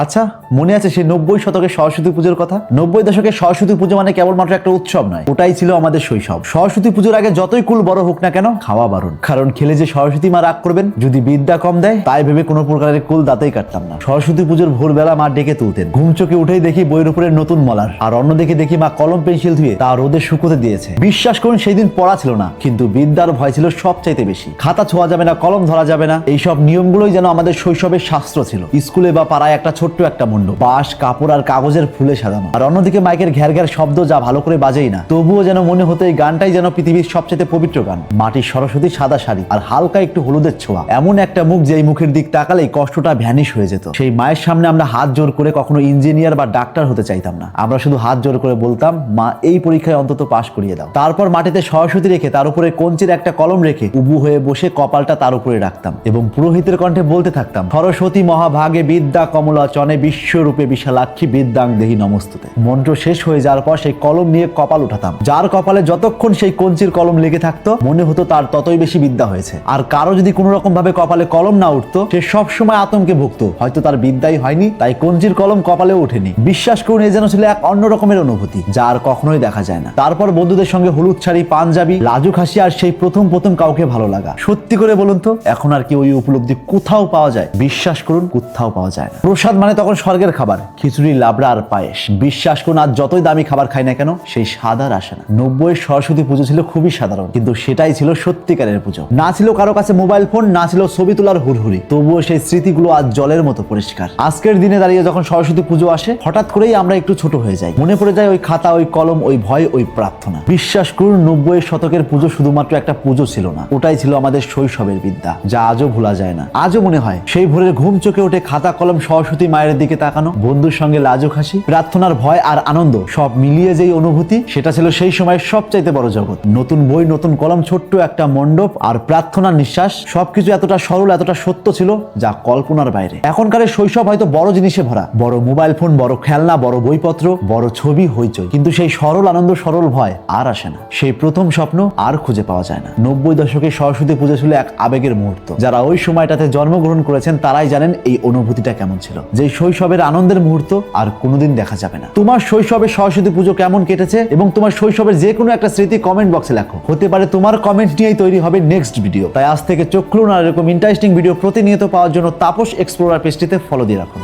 আচ্ছা, মনে আছে সেই 90 শতকের সরস্বতী পুজোর কথা? 90 দশকের সরস্বতী পুজো মানে কেবলমাত্র একটা উৎসব নয়, ওটাই ছিল আমাদের শৈশব। সরস্বতী পুজোর আগে যতই কুল বড় হোক না কেন, খাওয়া বারণ। কারণ খেলে যে সরস্বতী মা রাগ করবেন যদি বিদ্যা কম দেয়, তাই ভেবে কোনো প্রকারের কুল দাঁতেই কাটতাম না। সরস্বতী পুজোর ভোরবেলা মা ডেকে তুলতেন, ঘুম চোখে উঠেই দেখি বইয়ের উপরে নতুন মলার, আর অন্যদিকে দেখি মা কলম পেন্সিল ধুয়ে তা রোদে শুকোতে দিয়েছে। বিশ্বাস করুন সেই দিন পড়া ছিল না, কিন্তু বিদ্যার ভয় ছিল সবচাইতে বেশি। খাতা ছোঁয়া যাবে না, কলম ধরা যাবে না, এইসব নিয়মগুলোই যেন আমাদের শৈশবের শাস্ত্র ছিল। স্কুলে বা পাড়ায় একটা ছোট্ট একটা মণ্ডপ, বাঁশ, কাপড় আর কাগজের ফুলে সাজানো, আর অন্যদিকে মাইকের ঘ্যার ঘ্যার শব্দ যা ভালো করে বাজেই না, তবুও যেন মনে হতো এই গানটাই যেন পৃথিবীর সবচেয়ে পবিত্র গান। মাটির সরস্বতী, সাদা শাড়ি আর হালকা একটু হলুদের ছোঁয়া, এমন একটা মুখ যে এই মুখের দিক তাকালেই কষ্টটা ভ্যানিশ হয়ে যেত। সেই মায়ের সামনে আমরা হাত জোর করে কখনো ইঞ্জিনিয়ার বা ডাক্তার হতে চাইতাম না, আমরা শুধু হাত জোর করে বলতাম, মা এই পরীক্ষায় অন্তত পাশ করিয়ে দাও। তারপর মাটিতে সরস্বতী রেখে তার উপরে কঞ্চির একটা কলম রেখে উবু হয়ে বসে কপালটা তার উপরে রাখতাম এবং পুরোহিতের কণ্ঠে বলতে থাকতাম, সরস্বতী মহাভাগে বিদ্যা কমলাচনে বিশ্বরূপে বিশালাক্ষী বিদ্যাং দেহি নমস্তুতে। মন্ত্র শেষ হয়ে যাওয়ার পর সেই কলম নিয়ে কপাল উঠাতাম। যার কপালে যতক্ষণ সেই কঞ্চির কলম লেগে থাকতো মনে হতো তার ততই বেশি বিদ্যা হয়েছে। আর কারো যদি কোনো রকম ভাবে কপালে কলম না উঠতো, সে সবসময় আতঙ্কে ভুগতো, হয়তো তার বিদ্যাই হয়নি, তাই কঞ্চির কলম কপালেও ওঠেনি। বিশ্বাস করুন, এ যেন ছিল এক অন্য রকমের অনুভূতি, যা আর কখনোই দেখা যায় না। তারপর বন্ধুদের সঙ্গে হলুদ শাড়ি, পাঞ্জাবি, লাজুক হাসি আর সেই প্রথম কাউকে ভালো লাগা। সত্যি করে বলুন তো, এখন আর কি ওই উপলব্ধি কোথাও পাওয়া যায়? বিশ্বাস করুন, কোথাও পাওয়া যায় না। প্রসাদ মানে তখন স্বর্গের খাবার, খিচুড়ি, লাবড়া আর পায়েস। বিশ্বাস করুন, আজ যতই দামি খাবার খাই না কেন, সেই স্বাদ আর আসে না। 90 সরস্বতী পুজো ছিল খুবই সাধারণ, কিন্তু সেটাই ছিল সত্যিকারের পুজো। না ছিল কারো কাছে মোবাইল ফোন, না ছিল ছবি তোলার হুড়হুড়ি, তবুও সেই স্মৃতিগুলো আজ জলের মতো পরিষ্কার। আজকের দিনে দাঁড়িয়ে যখন সরস্বতী পুজো আসে, হঠাৎ করেই আমরা একটু ছোট হয়ে যাই। মনে পড়ে যায় ওই খাতা, ওই কলম, ওই ভয়, ওই প্রার্থনা। বিশ্বাস করুন, 90 শতকের পুজো শুধুমাত্র একটা পুজো ছিল না, ওটাই ছিল আমাদের শৈশবের বিদ্যা, যা আজও ভোলা যায় না। আজও মনে হয় সেই ভোরের ঘুম চোখে উঠে খাতা কলম, সরস্বতী মায়ের দিকে তাকানো, বন্ধুর সঙ্গে লাজুক হাসি, প্রার্থনার ভয় আর আনন্দ সব মিলিয়ে যেই অনুভূতি, সেটা ছিল সেই সময়ের সবচাইতে বড় জগৎ। নতুন বই, নতুন কলম, ছোট্ট একটা মণ্ডপ আর প্রার্থনার নিঃশ্বাস, সবকিছু এতটা সরল, এতটা সত্য ছিল যা কল্পনার বাইরে। এখনকার শৈশব হয়তো বড় জিনিসে ভরা, বড় মোবাইল ফোন, বড় খেলনা, বড় বইপত্র, বড় ছবি, হইচই, কিন্তু সেই সরল আনন্দ, সরল ভয় আর আসে না। সেই প্রথম স্বপ্ন আর খুঁজে পাওয়া যায় না। 90 দশকে সরস্বতী পুজো ছিল এক আবেগের মুহূর্ত। যারা ওই সময়টাতে জন্মগ্রহণ করেছেন তারাই জানেন এই অনুভূতিটা কেমন ছিল, যে শৈশবের আনন্দের মুহূর্ত আর কোনোদিন দেখা যাবে না। তোমার শৈশবে সরস্বতী পুজো কেমন কেটেছে এবং তোমার শৈশবের যে কোনো একটা স্মৃতি কমেন্ট বক্সে লেখো। হতে পারে তোমার কমেন্ট নিয়েই তৈরি হবে নেক্সট ভিডিও। তাই আজ থেকে চোখ খুলুন আর এরকম ইন্টারেস্টিং ভিডিও প্রতিনিয়ত পাওয়ার জন্য তাপস এক্সপ্লোরার পেজটিতে ফলো দিয়ে রাখুন।